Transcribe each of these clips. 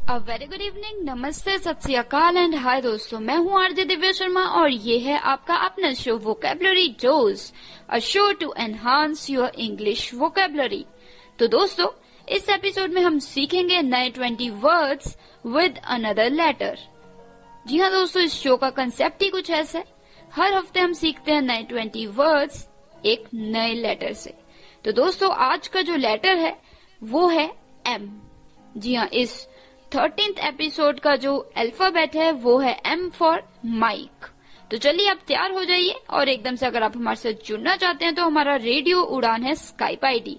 A very good evening, नमस्ते, सत श्री अकाल एंड हाय दोस्तों, मैं हूँ आरजे दिव्या शर्मा और ये है आपका अपना show vocabulary dose, a show to enhance your English vocabulary. तो दोस्तों, इस एपिसोड में हम सीखेंगे नए 20 वर्ड्स विद अनदर लेटर। जी हाँ दोस्तों, इस शो का कंसेप्ट ही कुछ ऐसा है। हर हफ्ते हम सीखते हैं नए 20 वर्ड्स एक नए लेटर से। तो दोस्तों, आज का जो लेटर है वो है एम। जी हाँ, इस 13th एपिसोड का जो अल्फाबेट है वो है एम फॉर माइक। तो चलिए आप तैयार हो जाइए और एकदम से अगर आप हमारे साथ जुड़ना चाहते हैं तो हमारा रेडियो उड़ान है स्काइप आईडी।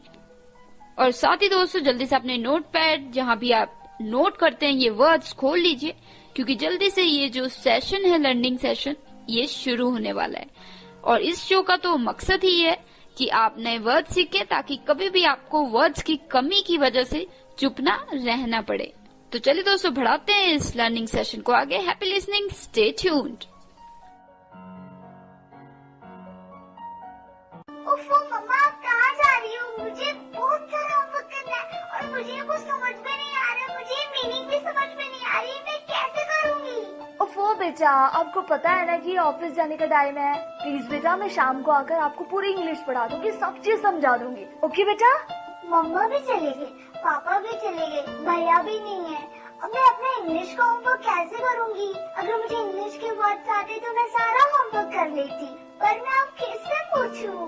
और साथ ही दोस्तों, जल्दी से अपने नोटपैड जहां भी आप नोट करते हैं ये वर्ड्स खोल लीजिए, क्योंकि जल्दी से ये जो सेशन है, लर्निंग सेशन, ये शुरू होने वाला है। और इस शो का तो मकसद ही है कि आप नए वर्ड सीखें ताकि कभी भी आपको वर्ड्स की कमी की वजह से चुप ना रहना पड़े। तो चलिए दोस्तों, बढ़ाते हैं इस लर्निंग सेशन को आगे। Happy listening, stay tuned. ओफो मम्मा, आप कहाँ जा रही हो? मुझे बहुत सारा होमवर्क करना है और मुझे कुछ समझ में नहीं आ रहा, मुझे मीनिंग भी समझ में नहीं आ रही, मैं कैसे करूँगी? ओफो बेटा, आपको पता है ना कि ऑफिस जाने का टाइम है। प्लीज बेटा, मैं शाम को आकर आपको पूरी इंग्लिश पढ़ा दूंगी, सब चीज समझा दूंगी। ओके बेटा? मम्मा भी चले गए, पापा भी चले गए, भैया भी नहीं है। अब मैं अपना इंग्लिश का होमवर्क कैसे करूँगी? अगर मुझे इंग्लिश के वर्ड्स आते तो मैं सारा होमवर्क कर लेती, पर मैं अब किससे पूछूं?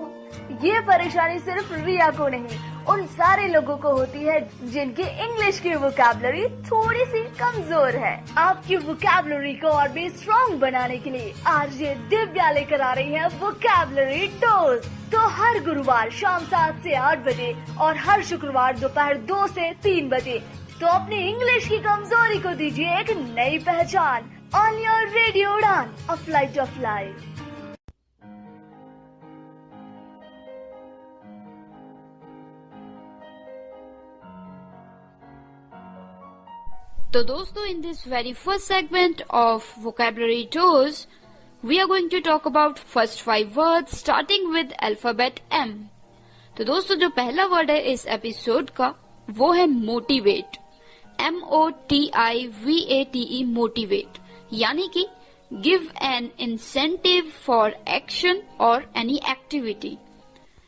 ये परेशानी सिर्फ रिया को नहीं, उन सारे लोगों को होती है जिनकी इंग्लिश की वोकैबुलरी थोड़ी सी कमजोर है। आपकी वोकैबुलरी को और भी स्ट्रॉन्ग बनाने के लिए आरजे दिव्या लेकर आ रही है वोकैबुलरी डोज। तो हर गुरुवार शाम 7 से 8 बजे और हर शुक्रवार दोपहर 2 से 3 बजे तो अपनी इंग्लिश की कमजोरी को दीजिए एक नई पहचान। ऑन योर रेडियो उड़ान, अ फ्लाइट ऑफ लाइफ। तो दोस्तों, in this very first segment of vocabulary tours, we are going to talk about first 5 words starting with alphabet M. तो दोस्तों, जो पहला वर्ड है इस एपिसोड का वो है मोटिवेट। MOTIVATE, मोटिवेट, यानी कि give an incentive for action और एनी एक्टिविटी।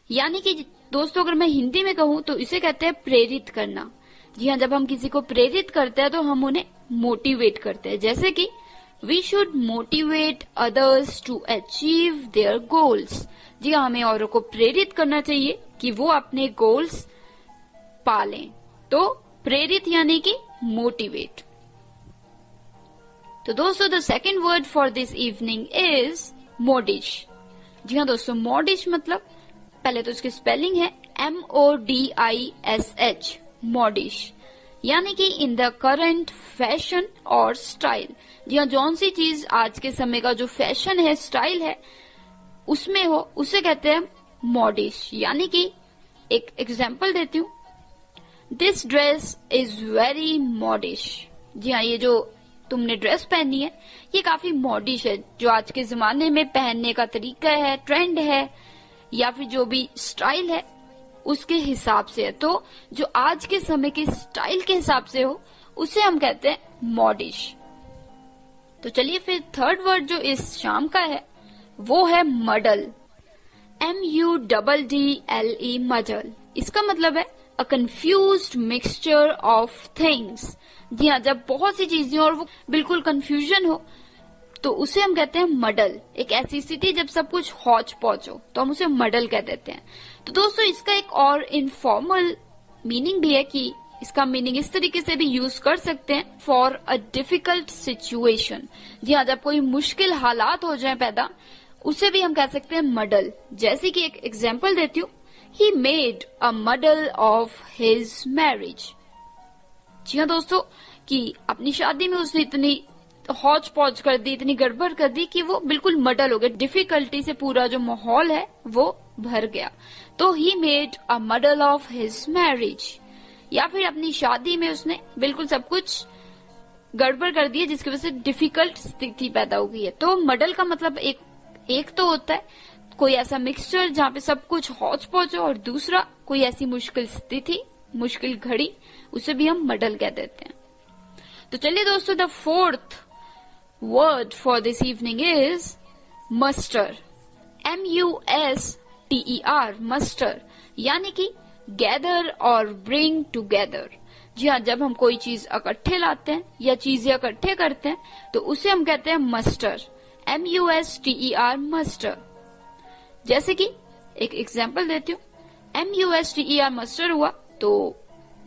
यानी कि दोस्तों, अगर मैं हिंदी में कहूँ तो इसे कहते हैं प्रेरित करना। जी हाँ, जब हम किसी को प्रेरित करते हैं तो हम उन्हें मोटिवेट करते हैं। जैसे कि we should motivate others to achieve their goals. जी हाँ, हमें औरों को प्रेरित करना चाहिए कि वो अपने गोल्स पालें। तो प्रेरित यानी कि मोटिवेट। तो दोस्तों, the second word for this evening is modish. जी हाँ दोस्तों, मोडिश मतलब, पहले तो इसकी स्पेलिंग है MODISH, मॉडिश, यानी कि इन द करंट फैशन और स्टाइल। जी हाँ, जौन सी चीज आज के समय का जो फैशन है, स्टाइल है, उसमें हो, उसे कहते हैं मॉडिश। यानी कि एक एग्जाम्पल देती हूँ, दिस ड्रेस इज वेरी मॉडिश। जी हाँ, ये जो तुमने ड्रेस पहनी है ये काफी मॉडिश है, जो आज के जमाने में पहनने का तरीका है, ट्रेंड है, या फिर जो भी स्टाइल है उसके हिसाब से है। तो जो आज के समय के स्टाइल के हिसाब से हो उसे हम कहते हैं मॉडिश। तो चलिए फिर थर्ड वर्ड जो इस शाम का है वो है मडल। MUDDLE, मडल। इसका मतलब है अ कंफ्यूज्ड मिक्सचर ऑफ थिंग्स। जी हाँ, जब बहुत सी चीजें और वो बिल्कुल कंफ्यूजन हो तो उसे हम कहते हैं मडल। एक ऐसी स्थिति जब सब कुछ हौच पौच हो तो हम उसे मडल कह देते हैं। तो दोस्तों, इसका एक और इनफॉर्मल मीनिंग भी है कि इसका मीनिंग इस तरीके से भी यूज कर सकते हैं, फॉर अ डिफिकल्ट सिचुएशन। जी हाँ, जब कोई मुश्किल हालात हो जाए पैदा, उसे भी हम कह सकते हैं मडल। जैसे कि एक एग्जाम्पल देती हूँ, he made a muddle of his marriage. जी हाँ दोस्तों, कि अपनी शादी में उसने इतनी हौच पौच कर दी, इतनी गड़बड़ कर दी कि वो बिल्कुल मडल हो गया, डिफिकल्टी से पूरा जो माहौल है वो भर गया। तो he made a muddle of his marriage, या फिर अपनी शादी में उसने बिल्कुल सब कुछ गड़बड़ कर दिया जिसकी वजह से डिफिकल्ट स्थिति पैदा हो गई है। तो मडल का मतलब एक तो होता है कोई ऐसा मिक्सचर जहाँ पे सब कुछ हौच पौच हो, और दूसरा कोई ऐसी मुश्किल स्थिति, मुश्किल घड़ी, उसे भी हम मडल कह देते हैं। तो चलिए दोस्तों, the fourth word for this evening is muster. MUSTER, muster, यानी कि गैदर और ब्रिंग टुगेदर. जी हाँ, जब हम कोई चीज इकट्ठे लाते हैं या चीजें इकट्ठे करते हैं तो उसे हम कहते हैं मस्टर. MUSTER, muster. जैसे कि एक एग्जाम्पल देती हूँ. MUSTER मस्टर हुआ तो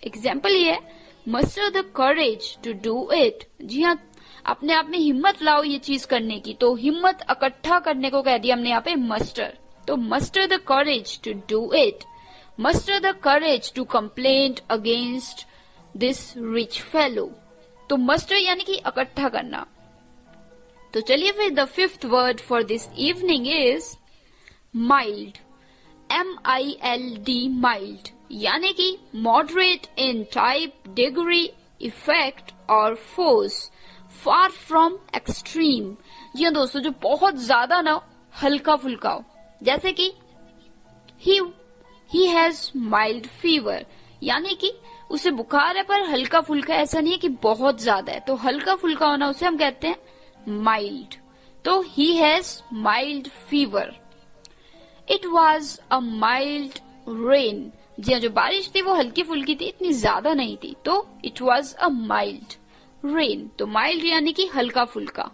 एग्जाम्पल ये है, muster the courage to do it. जी हाँ, अपने आप में हिम्मत लाओ ये चीज करने की. तो हिम्मत इकट्ठा करने को कह दिया हमने यहाँ पे मस्टर. तो muster the courage to do it. Muster the courage to complain against this rich fellow. तो मस्टर यानी कि इकट्ठा करना. तो चलिए फिर the fifth word for this evening is mild. MILD, mild, यानी कि moderate in type, degree, effect और फोर्स, फार फ्रॉम एक्सट्रीम. जी हाँ दोस्तों, जो बहुत ज्यादा ना हो, हल्का फुल्का हो. जैसे कि ही हैज माइल्ड फीवर, यानी कि उसे बुखार है पर हल्का फुल्का, ऐसा नहीं है कि बहुत ज्यादा है. तो हल्का फुल्का होना उसे हम कहते हैं माइल्ड. तो he has mild fever. It was a mild rain. जी हाँ, जो बारिश थी वो हल्की फुल्की थी, इतनी ज्यादा नहीं थी. तो it was a mild rain. तो माइल्ड यानी कि हल्का फुल्का,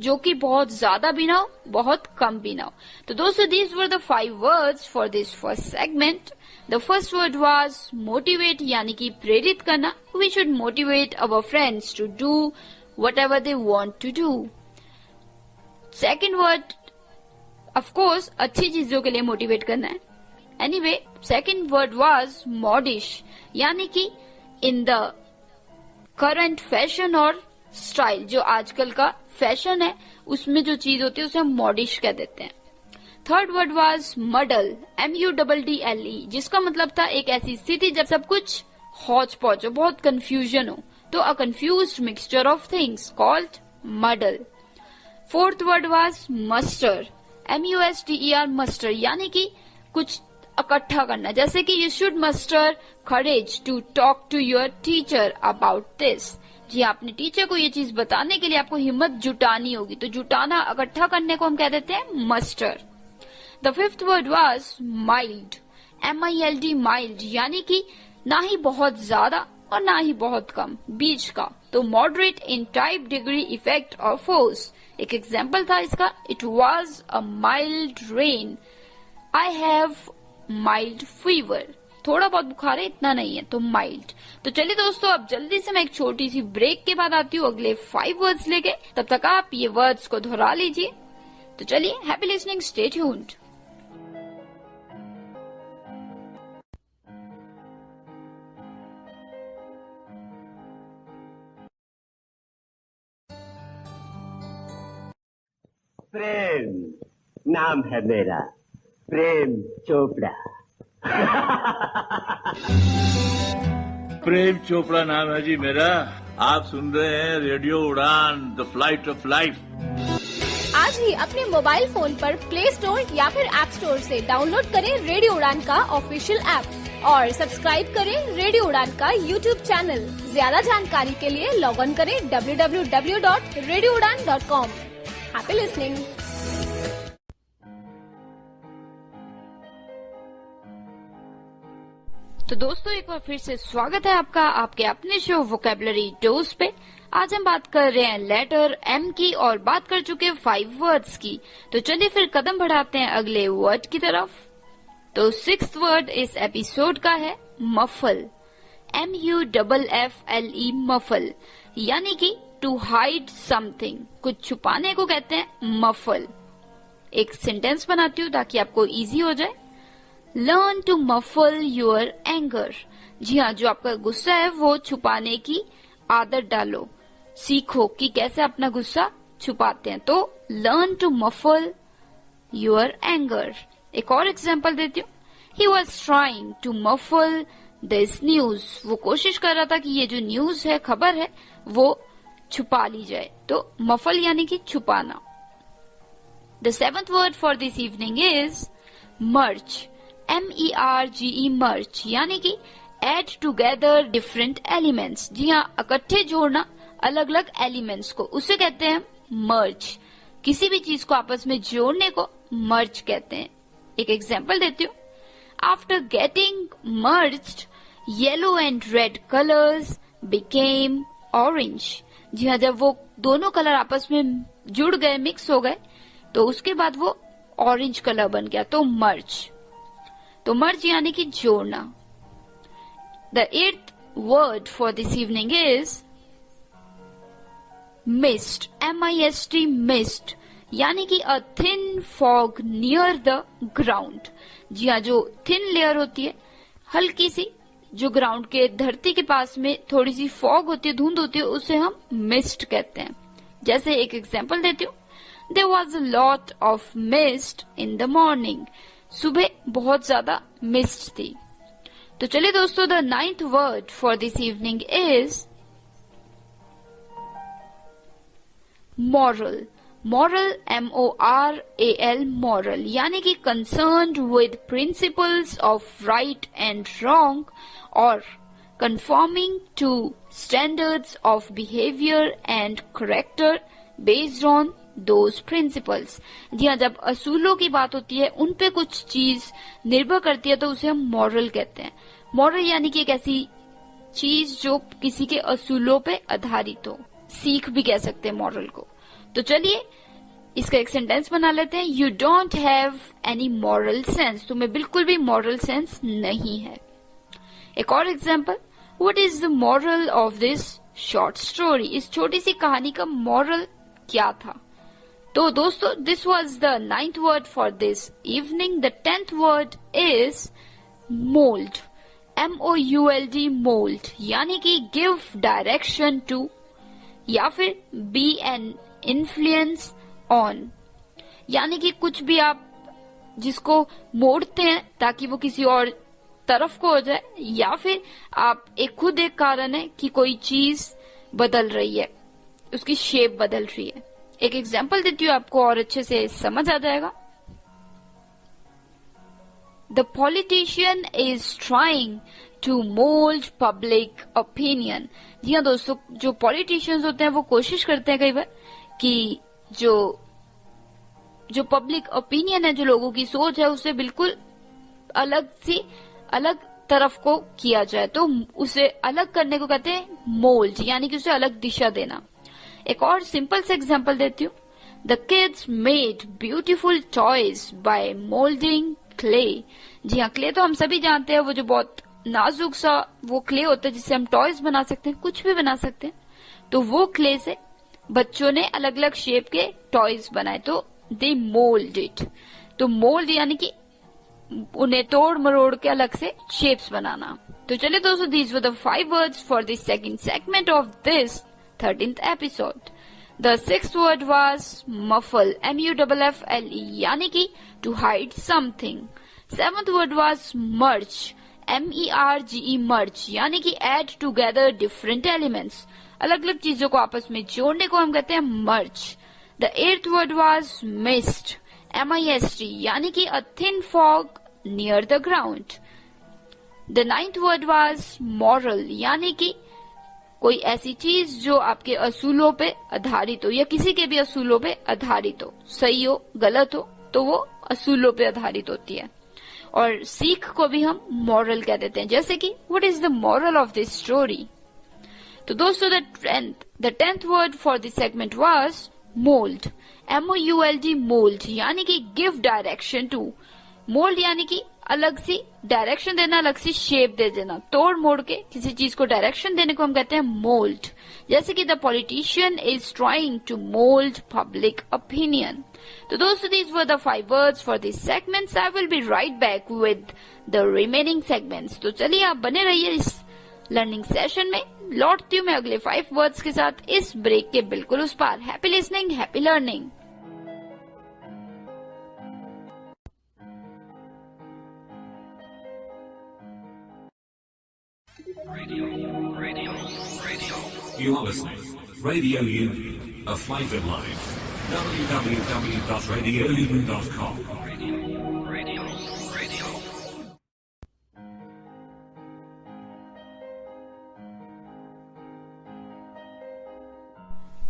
जो कि बहुत ज्यादा भी ना हो, बहुत कम भी ना हो. तो दोस्तों, these were the 5 words for this first segment. The first word was motivate, यानी कि प्रेरित करना. We should motivate our friends to do whatever they want to do. Second word, of course अच्छी चीजों के लिए मोटिवेट करना है. Anyway, second word was modish, यानी कि इन द करंट फैशन और स्टाइल. जो आजकल का फैशन है उसमें जो चीज होती है उसे हम मॉडिश कह देते हैं. Third word was muddle. MUDDLE, जिसका मतलब था एक ऐसी स्थिति जब सब कुछ हौच पौच हो, बहुत कंफ्यूजन हो. तो a confused mixture of things called muddle. Fourth word was muster. MUSTER, muster, यानी कि कुछ इकट्ठा करना. जैसे कि you should muster courage to talk to your teacher about this. जी, अपने टीचर को ये चीज बताने के लिए आपको हिम्मत जुटानी होगी. तो जुटाना, इकट्ठा करने को हम कह देते हैं muster. The fifth word was mild. MILD, mild, यानी कि ना ही बहुत ज्यादा और ना ही बहुत कम, बीच का. तो moderate in type, degree, effect और फोर्स. एक एग्जाम्पल था इसका, it was a mild rain. I have mild fever. थोड़ा बहुत बुखार है, इतना नहीं है, तो माइल्ड. तो चलिए दोस्तों, अब जल्दी से मैं एक छोटी सी ब्रेक के बाद आती हूँ अगले 5 वर्ड्स लेके. तब तक आप ये वर्ड्स को दोहरा लीजिए. तो चलिए, हैप्पी लिसनिंग, स्टे ट्यून्ड. प्रेम नाम है मेरा, प्रेम चोपड़ा. प्रेम चोपड़ा नाम है जी मेरा. आप सुन रहे हैं रेडियो उड़ान, द फ्लाइट ऑफ लाइफ. आज ही अपने मोबाइल फोन पर प्ले स्टोर या फिर ऐप स्टोर से डाउनलोड करें रेडियो उड़ान का ऑफिशियल ऐप और सब्सक्राइब करें रेडियो उड़ान का यूट्यूब चैनल. ज्यादा जानकारी के लिए लॉग ऑन करें www.radioudan.com. Happy listening. तो दोस्तों, एक बार फिर से स्वागत है आपका आपके अपने शो वोकैबुलरी डोज पे. आज हम बात कर रहे हैं लेटर M की और बात कर चुके हैं 5 वर्ड्स की. तो चलिए फिर कदम बढ़ाते हैं अगले वर्ड की तरफ. तो 6th वर्ड इस एपिसोड का है मफल. MUFFLE, मफल, यानी कि टू हाइड समथिंग, कुछ छुपाने को कहते हैं मफल. एक सेंटेंस बनाती हूँ ताकि आपको इजी हो जाए. Learn to muffle your anger. जी हाँ, जो आपका गुस्सा है वो छुपाने की आदत डालो, सीखो कि कैसे अपना गुस्सा छुपाते हैं. तो learn to muffle your anger. एक और एग्जांपल देती हूँ. He was trying to muffle this news. वो कोशिश कर रहा था कि ये जो न्यूज है, खबर है, वो छुपा ली जाए. तो मफल यानी कि छुपाना. The 7th word for this evening is merge. MERGE, मर्ज, यानी कि एड टुगेदर डिफरेंट एलिमेंट्स. जी हाँ, इकट्ठे जोड़ना अलग अलग एलिमेंट्स को, उसे कहते हैं मर्ज। किसी भी चीज को आपस में जोड़ने को मर्ज कहते हैं। एक एग्जांपल देती हूँ। After getting merged yellow and red colours became orange. जी हाँ, जब वो दोनों कलर आपस में जुड़ गए, मिक्स हो गए, तो उसके बाद वो ऑरेंज कलर बन गया, तो मर्ज। तो मर्ज यानी कि जोड़ना। The 8th word for this evening is mist, MIST, mist, यानी कि a thin fog near the ground. जी हाँ, जो थिन लेयर होती है, हल्की सी, जो ग्राउंड के धरती के पास में थोड़ी सी फॉग होती है, धुंध होती है, उसे हम मिस्ट कहते हैं। जैसे एक एग्जांपल देती हूँ। There was a lot of mist in the morning. सुबह बहुत ज्यादा मिस्ट थी। तो चलिए दोस्तों, the 9th word for this evening is moral. Moral, MORAL, moral, यानी कि concerned with principles of right and wrong or conforming to standards of behavior and character based on those principles. जी हाँ, जब असूलों की बात होती है, उन पे कुछ चीज निर्भर करती है, तो उसे हम मॉरल कहते हैं। मॉरल यानी कि एक ऐसी चीज जो किसी के असूलों पे आधारित हो, सीख भी कह सकते हैं मॉरल को। तो चलिए इसका एक सेंटेंस बना लेते हैं। You don't have any moral sense. तुम्हें बिल्कुल भी मॉरल सेंस नहीं है। एक और example. What is the moral of this short story. इस छोटी सी कहानी का मॉरल क्या था। तो दोस्तों, this was the 9th word for this evening. The 10th word is mould, MOULD, mould, यानी कि गिव डायरेक्शन टू, या फिर बी एन इन्फ्लुएंस ऑन, यानी कि कुछ भी आप जिसको मोड़ते हैं ताकि वो किसी और तरफ को हो जाए, या फिर आप खुद एक कारण है कि कोई चीज बदल रही है, उसकी शेप बदल रही है। एक एग्जांपल देती हूँ, आपको और अच्छे से समझ आ जाएगा। The politician is trying to mould public opinion. जी हाँ दोस्तों, जो पॉलिटिशियंस होते हैं वो कोशिश करते हैं कई बार कि जो पब्लिक ओपिनियन है, जो लोगों की सोच है, उसे बिल्कुल अलग तरफ को किया जाए, तो उसे अलग करने को कहते हैं मोल्ड, यानी कि उसे अलग दिशा देना। एक और सिंपल से एग्जांपल देती हूँ। The kids made beautiful toys by moulding clay. जी हाँ, क्ले तो हम सभी जानते हैं, वो जो बहुत नाजुक सा वो क्ले होता है जिससे हम टॉयज बना सकते हैं, कुछ भी बना सकते हैं। तो वो क्ले से बच्चों ने अलग अलग शेप के टॉयज बनाए, तो दे मोल्ड इट। तो मोल्ड यानी कि उन्हें तोड़ मरोड़ के अलग से शेप्स बनाना। तो चलिए दोस्तों, these were the 5 words for this second segment of this 13th episode. The 6th word was muffle, MUFFLE, यानी कि to hide something. 7th word was merge, MERGE, merge, यानी कि add together different elements. अलग अलग चीजों को आपस में जोड़ने को हम कहते हैं merge. The 8th word was mist, MIST, यानी कि a thin fog near the ground. The 9th word was moral, यानी कि कोई ऐसी चीज जो आपके असूलों पे आधारित हो, या किसी के भी असूलों पे आधारित हो, सही हो गलत हो, तो वो असूलों पे आधारित होती है। और सीख को भी हम मॉरल कह देते हैं, जैसे कि what is the moral of this story. तो दोस्तों, the 10th word for this segment was mould, MOULD, mould, यानी कि गिव डायरेक्शन टू। मोल्ड यानी कि अलग सी डायरेक्शन देना, अलग सी शेप दे देना, तोड़ मोड़ के किसी चीज को डायरेक्शन देने को हम कहते हैं मोल्ड। जैसे कि the politician is trying to mould public opinion. तो दोस्तों, these were the 5 words for this segments. I will be right back with the remaining segments. तो चलिए आप बने रहिए इस लर्निंग सेशन में। लौटती हूँ मैं अगले 5 वर्ड्स के साथ इस ब्रेक के बिल्कुल उस पार। Happy listening, happy learning. You are listening. Radio Union, a flavored life. www.radiounion.com.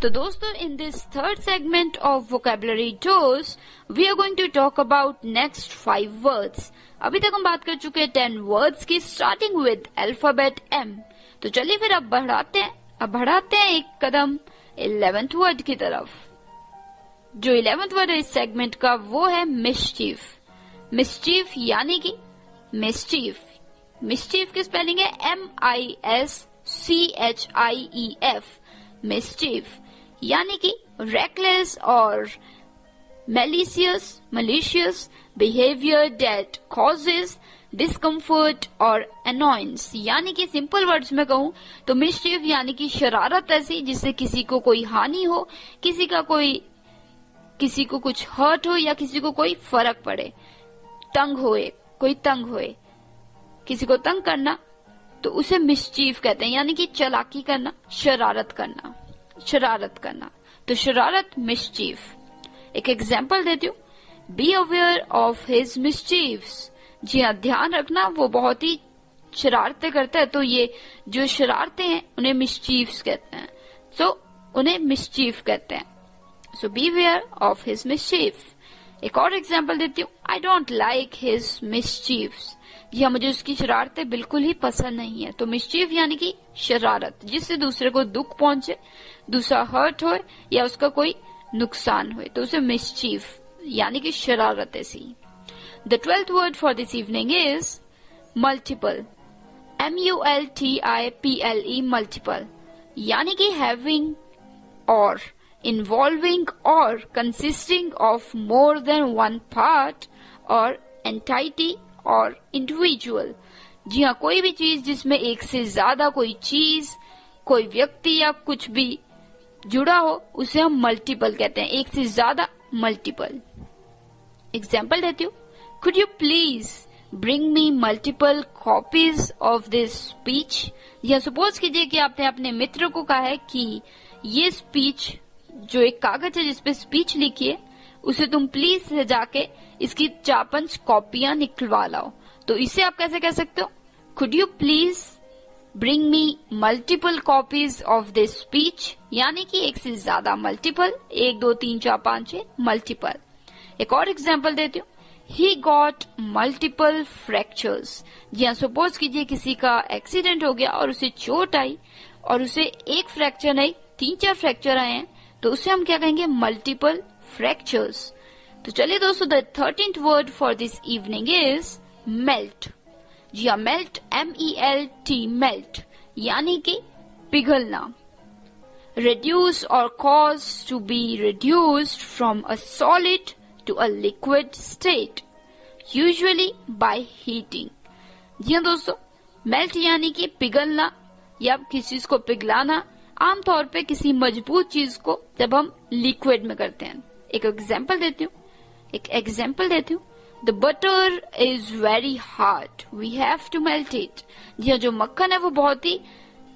तो दोस्तों, in this third segment of vocabulary dose, we are going to talk about next 5 words. अभी तक हम बात कर चुके हैं 10 words की starting with alphabet M. तो चलिए फिर अब बढ़ाते हैं एक कदम 11th word की तरफ. जो 11th word है इस segment का वो है mischief. mischief यानी कि mischief. mischief की spelling है MISCHIEF. mischief यानी कि reckless और malicious behavior that causes discomfort और annoyance. यानी कि सिंपल वर्ड्स में कहूँ तो mischief यानी कि शरारत ऐसी जिससे किसी को कोई हानि हो, किसी को कुछ हर्ट हो या किसी को कोई फर्क पड़े, कोई तंग होए, किसी को तंग करना, तो उसे mischief कहते हैं. यानी कि चालाकी करना, शरारत करना. तो शरारत mischief. एक एग्जाम्पल देती हूँ. B aware of his mischiefs. जी हाँ, ध्यान रखना वो बहुत ही शरारतें करता है, तो ये जो शरारतें हैं उन्हें mischiefs कहते हैं. उन्हें mischief कहते हैं. So be aware of his mischief. एक और एग्जाम्पल देती हूँ. I don't like his mischiefs. जी हाँ, मुझे उसकी शरारतें बिल्कुल ही पसंद नहीं है. तो mischief यानी कि शरारत जिससे दूसरे को दुख पहुंचे, दूसरा हर्ट हो या उसका कोई नुकसान हो, तो उसे mischief यानी कि शरारत ऐसी. The 12th word for this evening is multiple. MULTIPLE multiple यानी कि having or involving or consisting of more than one part or entity और इंडिविजुअल. जी हाँ, कोई भी चीज जिसमें एक से ज्यादा कोई चीज, कोई व्यक्ति या कुछ भी जुड़ा हो उसे हम मल्टीपल कहते हैं. एक से ज्यादा मल्टीपल. एग्जाम्पल देती हूँ. Could you please bring me multiple copies of this speech. या सपोज कीजिए कि आपने अपने मित्र को कहा है कि ये स्पीच, जो एक कागज है जिसपे स्पीच लिखी है, उसे तुम प्लीज से जाके इसकी 4-5 कॉपियां निकलवा लाओ. तो इसे आप कैसे कह सकते हो? Could you please bring me multiple copies of this speech. यानी कि एक से ज्यादा मल्टीपल, 1 2 3 4 5 6 मल्टीपल. एक और एग्जाम्पल देती हूँ. He got multiple fractures. जी हाँ, सपोज कीजिए किसी का एक्सीडेंट हो गया और उसे चोट आई और उसे एक फ्रैक्चर नहीं 3-4 फ्रैक्चर आए हैं, तो उसे हम क्या कहेंगे? Multiple fractures. तो चलिए दोस्तों, the 13th word for this evening is melt. जी हाँ, मेल्ट MELT मेल्ट यानी कि पिघलना. reduce और cause to be reduced from a solid to a liquid state, usually by heating. जी हाँ दोस्तों, मेल्ट यानी कि पिघलना या किसी चीज को पिघलाना. आमतौर पे किसी मजबूत चीज को जब हम लिक्विड में करते हैं. एक एग्जाम्पल देती हूँ. The butter is very hard, we have to melt it. जी हाँ, जो मक्खन है वो बहुत ही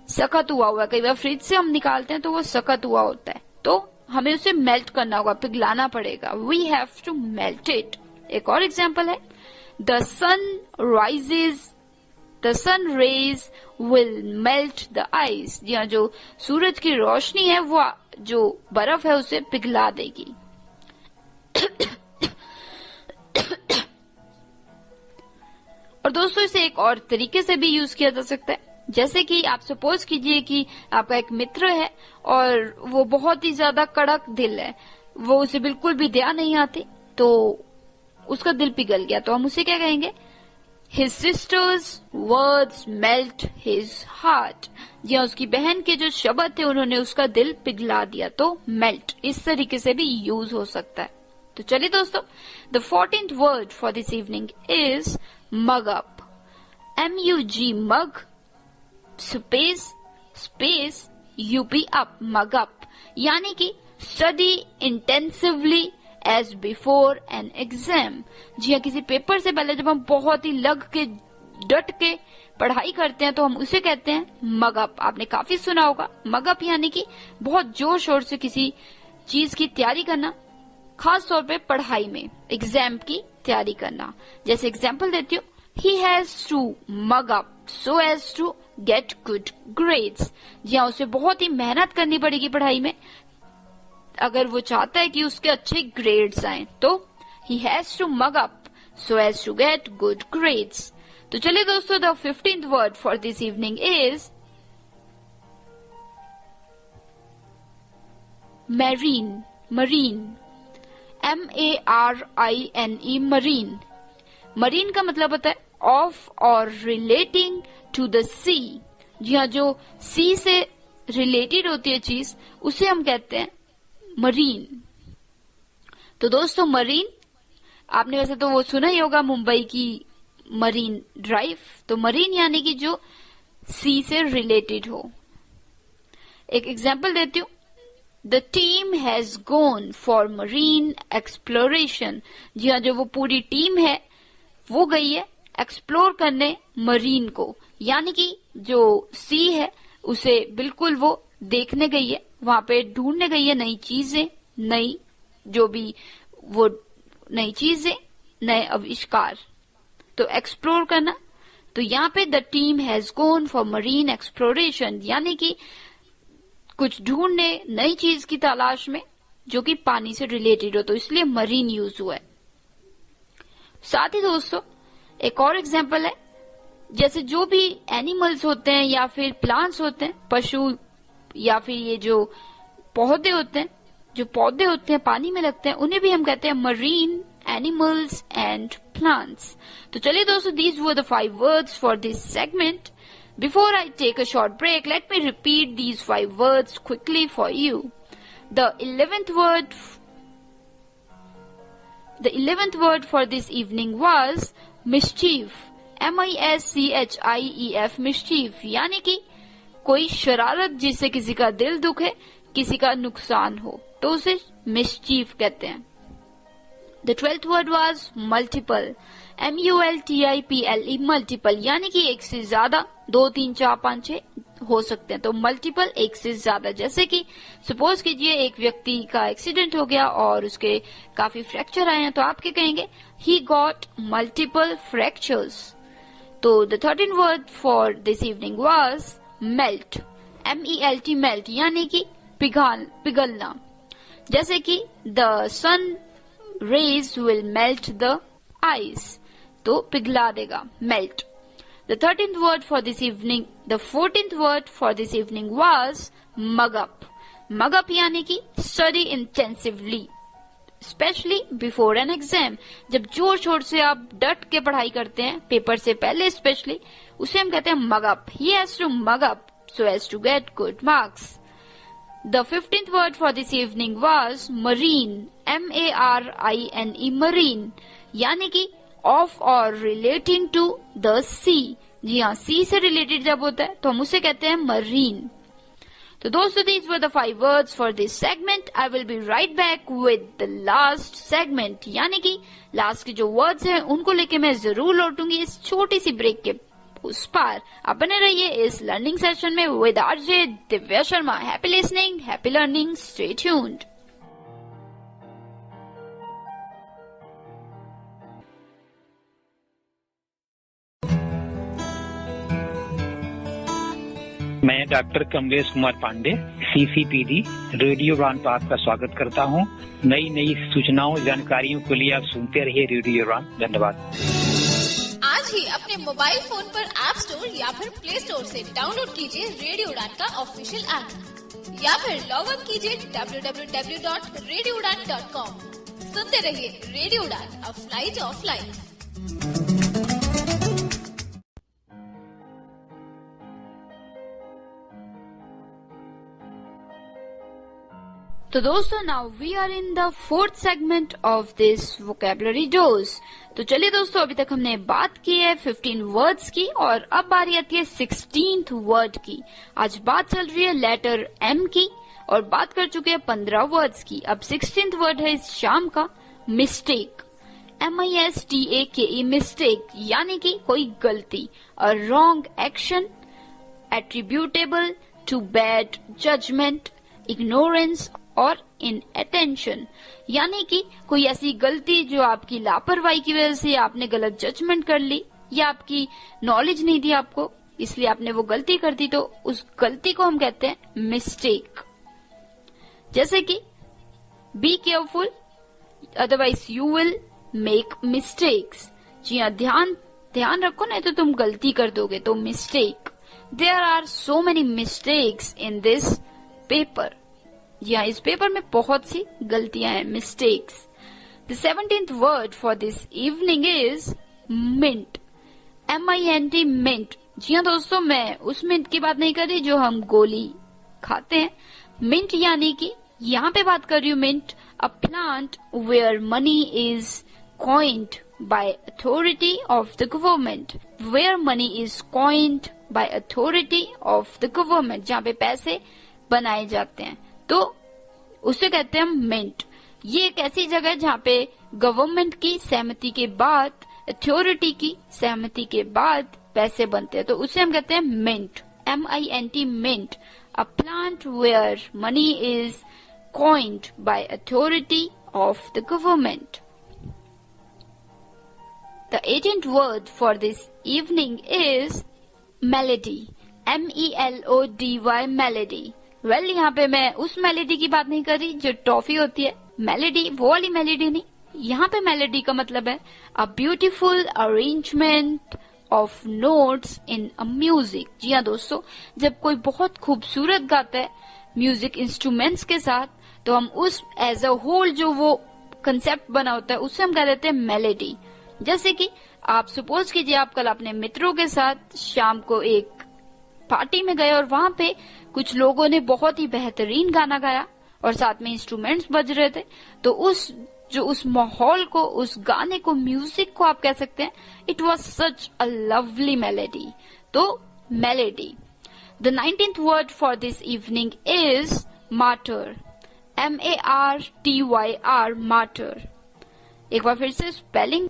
सख्त हुआ है. कई बार फ्रिज से हम निकालते हैं तो वो सख्त हुआ होता है, तो हमें उसे मेल्ट करना होगा, पिघलाना पड़ेगा. We have to melt it. एक और एग्जाम्पल है. The sun rays will melt the ice. जी हाँ, जो सूरज की रोशनी है वो जो बर्फ है उसे पिघला देगी. और दोस्तों, इसे एक और तरीके से भी यूज किया जा सकता है. जैसे कि आप सपोज कीजिए कि आपका एक मित्र है और वो बहुत ही ज्यादा कड़क दिल है, वो उसे बिल्कुल भी दया नहीं आती, तो उसका दिल पिघल गया, तो हम उसे क्या कहेंगे? His sister's words melt his heart. या उसकी बहन के जो शब्द थे उन्होंने उसका दिल पिघला दिया, तो मेल्ट इस तरीके से भी यूज हो सकता है. तो चलिए दोस्तों, the 14th word for this evening is mug up. MUG mug space UP up. mug up यानी कि study intensively as before an exam. जी हाँ, किसी पेपर से पहले जब हम बहुत ही लग के डट के पढ़ाई करते हैं तो हम उसे कहते हैं मग अप. आपने काफी सुना होगा. मग अप यानी कि बहुत जोर शोर से किसी चीज की तैयारी करना, खास तौर पे पढ़ाई में एग्जाम की तैयारी करना. जैसे एग्जाम्पल देती हूँ. He has to mug up so as to get good grades. जी हाँ, उसे बहुत ही मेहनत करनी पड़ेगी पढ़ाई में अगर वो चाहता है कि उसके अच्छे ग्रेड्स आए तो he has to mug up so as to get good grades. तो चलिए दोस्तों, the 15th word for this evening is marine. marine, marine, marine. marine का मतलब होता है of or relating to the sea. जी हाँ, जो sea से रिलेटेड होती है चीज उसे हम कहते हैं मरीन. तो दोस्तों, मरीन आपने वैसे तो वो सुना ही होगा, मुंबई की मरीन ड्राइव. तो मरीन यानी कि जो सी से रिलेटेड हो. एक एग्जांपल देती हूँ. The team has gone for marine exploration. जी हाँ, जो वो पूरी टीम है वो गई है एक्सप्लोर करने मरीन को, यानी कि जो सी है उसे बिल्कुल वो देखने गई है, वहां पे ढूंढने गई है नई चीजें, नई जो भी वो नई चीजें, नए आविष्कार. तो एक्सप्लोर करना. तो यहाँ पे the team has gone for marine exploration, यानी कि कुछ ढूंढने, नई चीज की तलाश में जो कि पानी से रिलेटेड हो, तो इसलिए मरीन यूज हुआ है. साथ ही दोस्तों एक और एग्जाम्पल है. जैसे जो भी एनिमल्स होते हैं या फिर प्लांट्स होते हैं, पशु या फिर ये जो पौधे होते हैं, जो पौधे होते हैं पानी में लगते हैं, उन्हें भी हम कहते हैं मरीन एनिमल्स एंड प्लांट्स. तो चलिए दोस्तों, these were the 5 words for this segment. Before I take a short break, let me repeat these 5 words quickly for you. The 11th word for this evening was mischief. MISCHIEF, mischief, यानी कि कोई शरारत जिससे किसी का दिल दुखे, किसी का नुकसान हो, तो उसे mischief कहते हैं. The 12th word was multiple. MULTIPLE, multiple, यानी कि एक से ज्यादा, 2, 3, 4, 5, 6 हो सकते हैं. तो मल्टीपल एक से ज्यादा. जैसे कि सपोज कीजिए एक व्यक्ति का एक्सीडेंट हो गया और उसके काफी फ्रैक्चर आए हैं, तो आप क्या कहेंगे? He got multiple fractures. तो the 13th word for this evening was melt. MELT, melt, यानी कि पिघलना. जैसे कि the sun rays will melt the ice. तो पिघला देगा, melt. The 14th word for this evening was mug up. Mug up यानी कि study intensively, especially before an exam. जब जोर शोर से आप डट के पढ़ाई करते हैं पेपर से पहले, स्पेशली उसे हम कहते हैं mug up. He has to mug up so as to get good marks. The 15th word for this evening was marine. MARINE, marine, यानी कि of or relating to the sea. जी हाँ, sea से related जब होता है तो हम उसे कहते हैं marine. तो दोस्तों, these were the 5 words for this segment. I will be right back with the last segment. यानी कि लास्ट के जो वर्ड्स हैं उनको लेके मैं जरूर लौटूंगी इस छोटी सी ब्रेक के उस पार. आप बने रहिए इस लर्निंग सेशन में with RJ Divya Sharma. Happy listening, happy learning, stay tuned. मैं doctor Kamlesh Kumar Pandey, CCPD radio Udaan पर आपका स्वागत करता हूं. नई नई सूचनाओं, जानकारियों के लिए आप सुनते रहिए रेडियो उड़ान. धन्यवाद. आज ही अपने मोबाइल फोन पर ऐप स्टोर या फिर प्ले स्टोर से डाउनलोड कीजिए रेडियो उड़ान का ऑफिशियल ऐप, या फिर लॉग इन कीजिए www.radioudan.com. सुनते रहिए रेडियो उड़ान, अ फ्लाइट ऑफ लाइफ. तो दोस्तों, now we are in the 4th segment of this vocabulary dose. तो चलिए दोस्तों, अभी तक हमने बात की है 15 वर्ड्स की और अब बारी आती है 16th वर्ड की. आज बात चल रही है लेटर M की और बात कर चुके हैं 15 वर्ड्स की. अब 16th वर्ड है इस शाम का मिस्टेक. MISTAKE, मिस्टेक, यानी कि कोई गलती, a wrong action attributable to bad judgement, ignorance और इनअटेंशन, यानी कि कोई ऐसी गलती जो आपकी लापरवाही की वजह से आपने गलत जजमेंट कर ली या आपकी नॉलेज नहीं थी आपको, इसलिए आपने वो गलती कर दी, तो उस गलती को हम कहते हैं मिस्टेक. जैसे कि be careful otherwise you will make mistakes. जी हाँ, ध्यान रखो, नहीं तो तुम गलती कर दोगे। तो mistake, there are so many mistakes in this paper. जी हाँ, इस पेपर में बहुत सी गलतियां हैं, mistakes. The 17th word for this evening is mint, MINT, mint. जी हाँ दोस्तों, मैं उस मिंट की बात नहीं कर रही जो हम गोली खाते हैं। मिंट यानी कि यहाँ पे बात कर रही हूँ mint, a plant where money is coined by authority of the government. Where money is coined by authority of the government, जहाँ पे पैसे बनाए जाते हैं, तो उसे कहते हैं मिंट। ये एक ऐसी जगह है जहाँ पे गवर्नमेंट की सहमति के बाद, अथॉरिटी की सहमति के बाद पैसे बनते हैं, तो उसे हम कहते हैं mint, MINT, mint, a plant where money is coined by authority of the government. The 18th word for this evening is melody, MELODY, melody। Well, यहाँ पे मैं उस मेलेडी की बात नहीं कर रही जो टॉफी होती है, मेलेडी वो वाली मेलेडी नहीं। यहाँ पे मेलेडी का मतलब है a beautiful arrangement of notes in a music. जी हाँ दोस्तों, जब कोई बहुत खूबसूरत गाता है म्यूजिक इंस्ट्रूमेंट्स के साथ, तो हम उस एज अ होल जो वो कंसेप्ट बना होता है उसे हम कह देते हैं मेलेडी। जैसे कि आप सपोज कीजिए आप कल अपने मित्रों के साथ शाम को एक पार्टी में गए और वहां पे कुछ लोगों ने बहुत ही बेहतरीन गाना गाया और साथ में इंस्ट्रूमेंट्स बज रहे थे, तो उस माहौल को, उस गाने को, म्यूजिक को आप कह सकते हैं it was such a lovely melody. तो melody. The 19th word for this evening is martyr, MARTYR, martyr. एक बार फिर से स्पेलिंग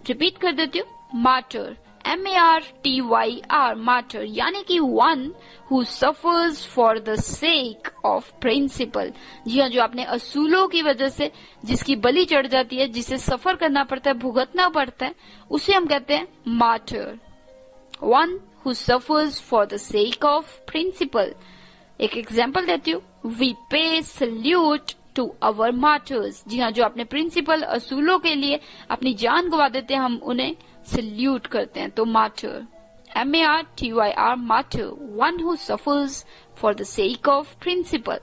रिपीट कर देती हूँ, मार्टर, MARTYR, मार्टर, यानी कि one who suffers for the sake of principle. जी हाँ, जो अपने असूलों की वजह से जिसकी बलि चढ़ जाती है, जिसे सफर करना पड़ता है, भुगतना पड़ता है, उसे हम कहते हैं martyr, one who suffers for the sake of principle. एक एग्जाम्पल देती हूँ, we pay salute to our martyrs. जी हाँ, जो अपने प्रिंसिपल असूलों के लिए अपनी जान गवा देते हैं, हम उन्हें सल्यूट करते हैं। तो martyr, MARTYR, martyr, one who suffers for the sake of principle.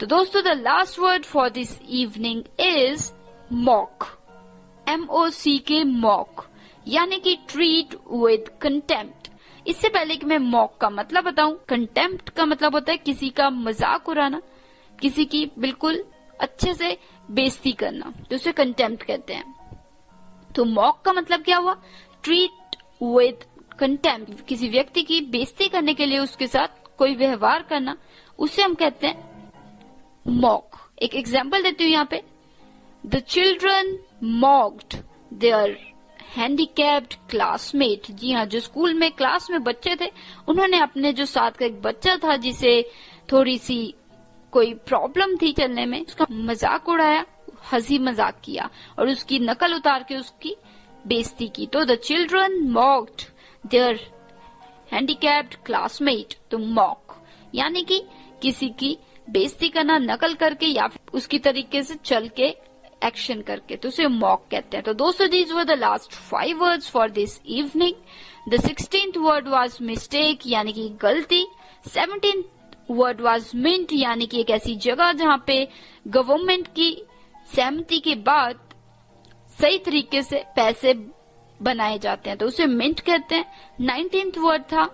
तो दोस्तों, the last word for this evening is mock, MOCK, mock, यानी कि ट्रीट विद कंटेम्प्ट। इससे पहले कि मैं मॉक का मतलब बताऊं, कंटेम्प्ट का मतलब होता है किसी का मजाक उड़ाना, किसी की बिल्कुल अच्छे से बेइज्जती करना, तो उसे कंटेम्प्ट कहते हैं। तो मॉक का मतलब क्या हुआ, ट्रीट विद कंटेम्प्ट, किसी व्यक्ति की बेइज्जती करने के लिए उसके साथ कोई व्यवहार करना, उसे हम कहते हैं मॉक। एक एग्जाम्पल देती हूँ यहाँ पे, the children mocked their handicapped classmate. जी हाँ, जो स्कूल में क्लास में बच्चे थे, उन्होंने अपने जो साथ का एक बच्चा था जिसे थोड़ी सी कोई प्रॉब्लम थी चलने में, उसका मजाक उड़ाया, हंसी मजाक किया और उसकी नकल उतार के उसकी बेइज्जती की। तो the children mocked their handicapped classmate. तो मॉक यानी कि किसी की बेइज्जती करना नकल करके या फिर उसकी तरीके से चल के एक्शन करके, तो उसे मॉक कहते हैं। तो दोस्तों, these were the last 5 words for this evening. The 16th word was mistake, यानी कि गलती। 17th वर्ड वाज मिंट, यानी कि एक ऐसी जगह जहाँ पे गवर्नमेंट की सहमति के बाद सही तरीके से पैसे बनाए जाते हैं, तो उसे मिंट कहते हैं। 19th वर्ड था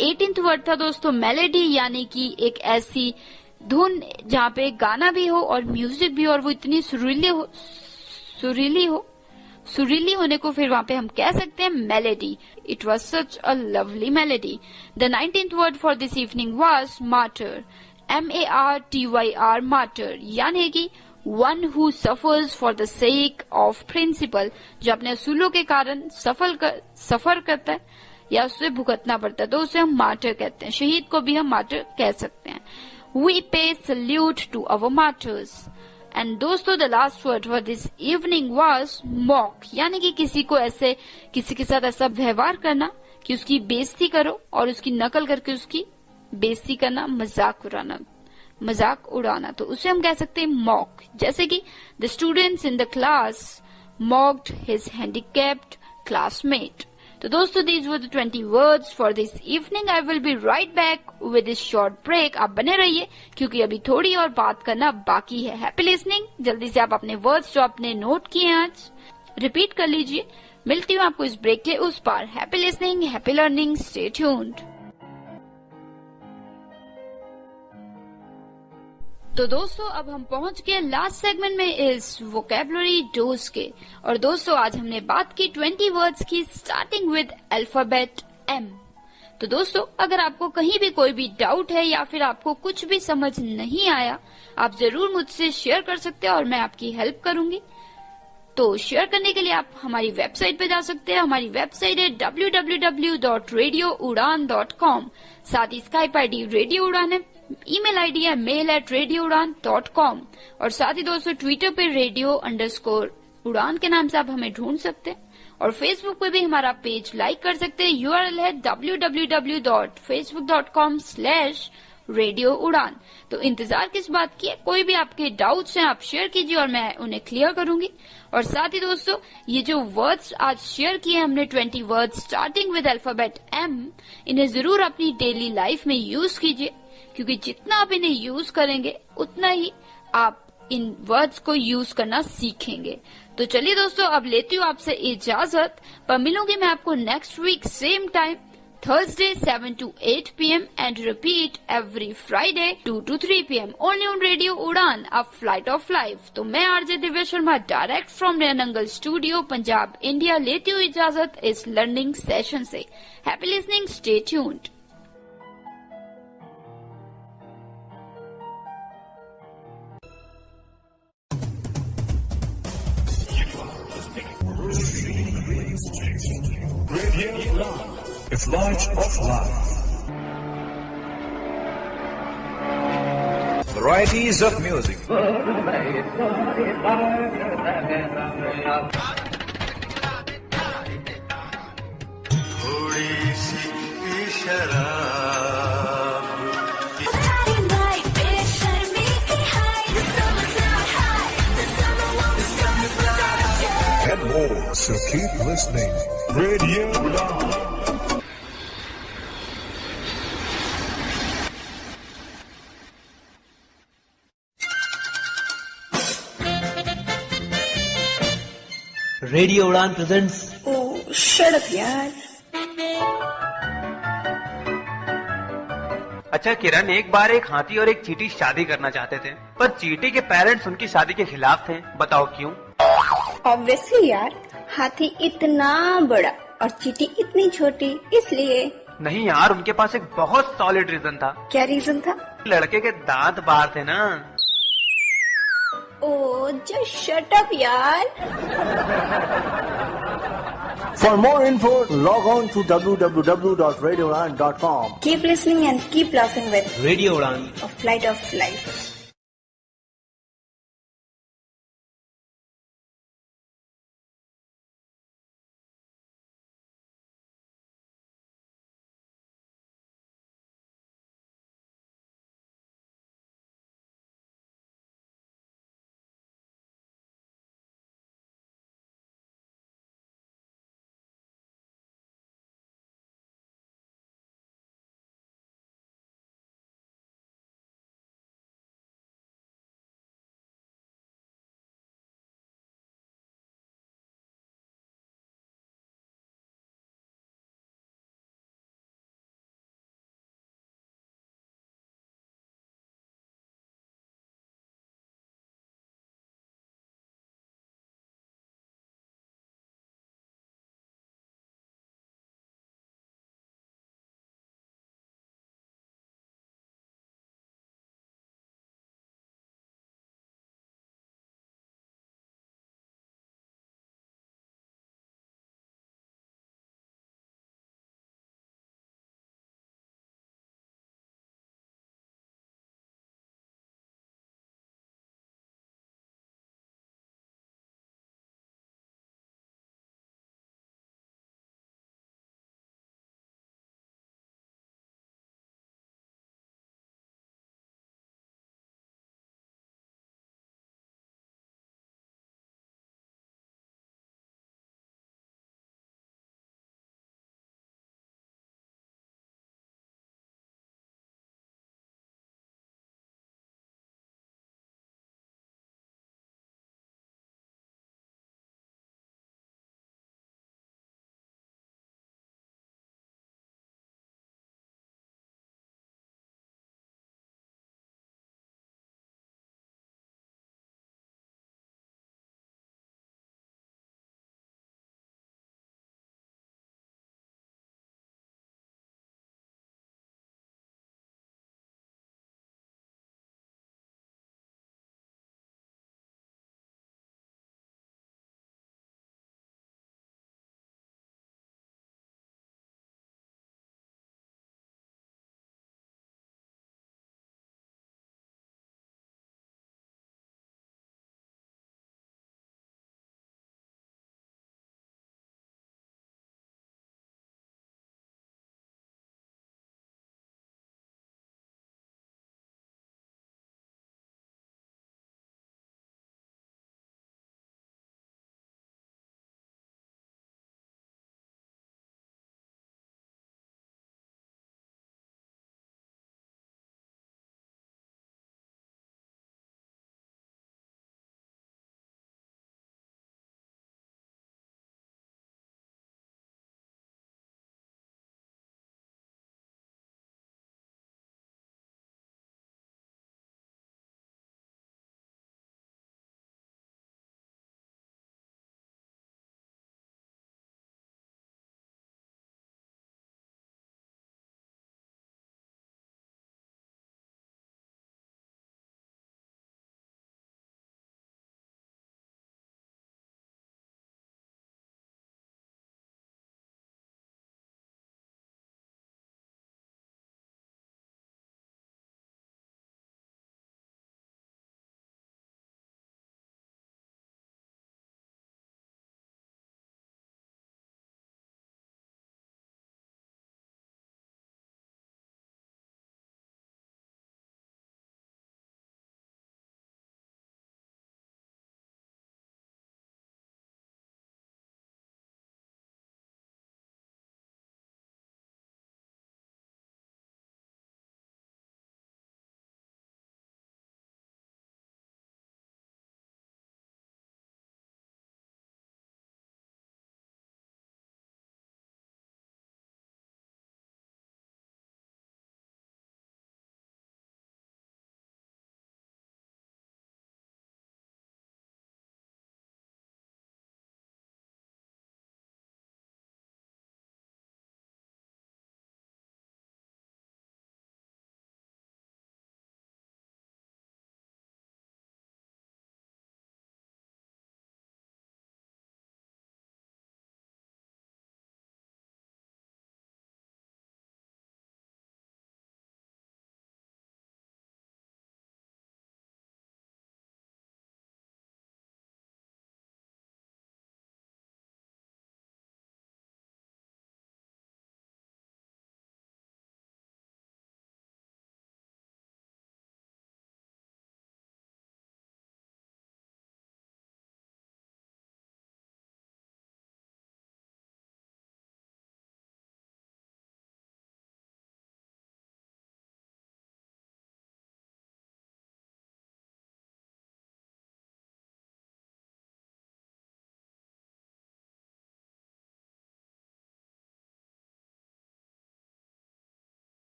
18th वर्ड था दोस्तों मेलेडी, यानी कि एक ऐसी धुन जहाँ पे गाना भी हो और म्यूजिक भी हो और वो इतनी सुरीली होने को फिर वहाँ पे हम कह सकते हैं melody. It was such a lovely melody. The 19th word for this evening was martyr, MARTYR, martyr, यानी कि one who suffers for the sake of principle, जो अपने असूलों के कारण सफर करता है या उससे भुगतना पड़ता है, तो उसे हम मार्टर कहते हैं। शहीद को भी हम मार्टर कह सकते हैं। We pay salute to our martyrs. And दोस्तों, the last word for this evening was mock, यानी कि किसी के साथ ऐसा व्यवहार करना कि उसकी बेइज्जती करो और उसकी नकल करके उसकी बेइज्जती करना, मजाक उड़ाना। मजाक उड़ाना, तो उसे हम कह सकते हैं मॉक। जैसे कि the students in the class mocked his handicapped classmate. तो दोस्तों these were the 20 words for this evening. I will be right back with this short break. आप बने रहिए क्योंकि अभी थोड़ी और बात करना बाकी है। Happy listening. जल्दी से आप अपने वर्ड्स जो आपने नोट किए आज रिपीट कर लीजिए। मिलती हूँ आपको इस ब्रेक के उस पार। Happy listening, happy learning, stay tuned. तो दोस्तों अब हम पहुंच गए लास्ट सेगमेंट में इस वोकैबुलरी डोज के। और दोस्तों आज हमने बात की 20 वर्ड्स की स्टार्टिंग विद अल्फाबेट M। तो दोस्तों अगर आपको कहीं भी कोई भी डाउट है या फिर आपको कुछ भी समझ नहीं आया, आप जरूर मुझसे शेयर कर सकते हैं और मैं आपकी हेल्प करूंगी। तो शेयर करने के लिए आप हमारी वेबसाइट पे जा सकते हैं। हमारी वेबसाइट है www.radioudan.com। साथ ही स्काइप आईडी रेडियो उड़ान है, ईमेल आईडी है mail@radioudan.com और साथ ही दोस्तों ट्विटर पे radio_उड़ान के नाम से आप हमें ढूंढ सकते हैं और फेसबुक पे भी हमारा पेज लाइक कर सकते हैं। URL है www.facebook.com/radio_udan। तो इंतजार किस बात की है, कोई भी आपके डाउट्स हैं आप शेयर कीजिए और मैं उन्हें क्लियर करूंगी। और साथ ही दोस्तों ये जो वर्ड्स आज शेयर किए हमने 20 words starting with alphabet M, इन्हें जरूर अपनी डेली लाइफ में यूज कीजिए क्योंकि जितना आप इन्हें यूज करेंगे उतना ही आप इन वर्ड्स को यूज करना सीखेंगे। तो चलिए दोस्तों अब लेती हूँ आपसे इजाजत, पर मिलूंगी मैं आपको next week same time Thursday 7 to 8 p.m. and repeat every Friday 2 to 3 p.m. only on Radio Udan, a flight of life। तो मैं RJ Divya Sharma direct from रेनंगल स्टूडियो पंजाब इंडिया लेती हूँ इजाजत इस लर्निंग सेशन से। Happy listening, stay tuned. A flight of life. Varieties of music. And more, so keep listening. Radio Udan. Radio उड़ान presents. ओह shut up यार। अच्छा किरण, एक बार एक हाथी और एक चींटी शादी करना चाहते थे, पर चींटी के पेरेंट्स उनकी शादी के खिलाफ थे। बताओ क्यों? ऑब्वियसली यार, हाथी इतना बड़ा और चींटी इतनी छोटी, इसलिए। नहीं यार, उनके पास एक बहुत सॉलिड रीजन था। क्या रीजन था? लड़के के दांत बाहर थे ना। ओह जस्ट शट अप यार। For more info, log on to www.radioudan.com. Keep listening and keep laughing with Radio Udan, a flight of life.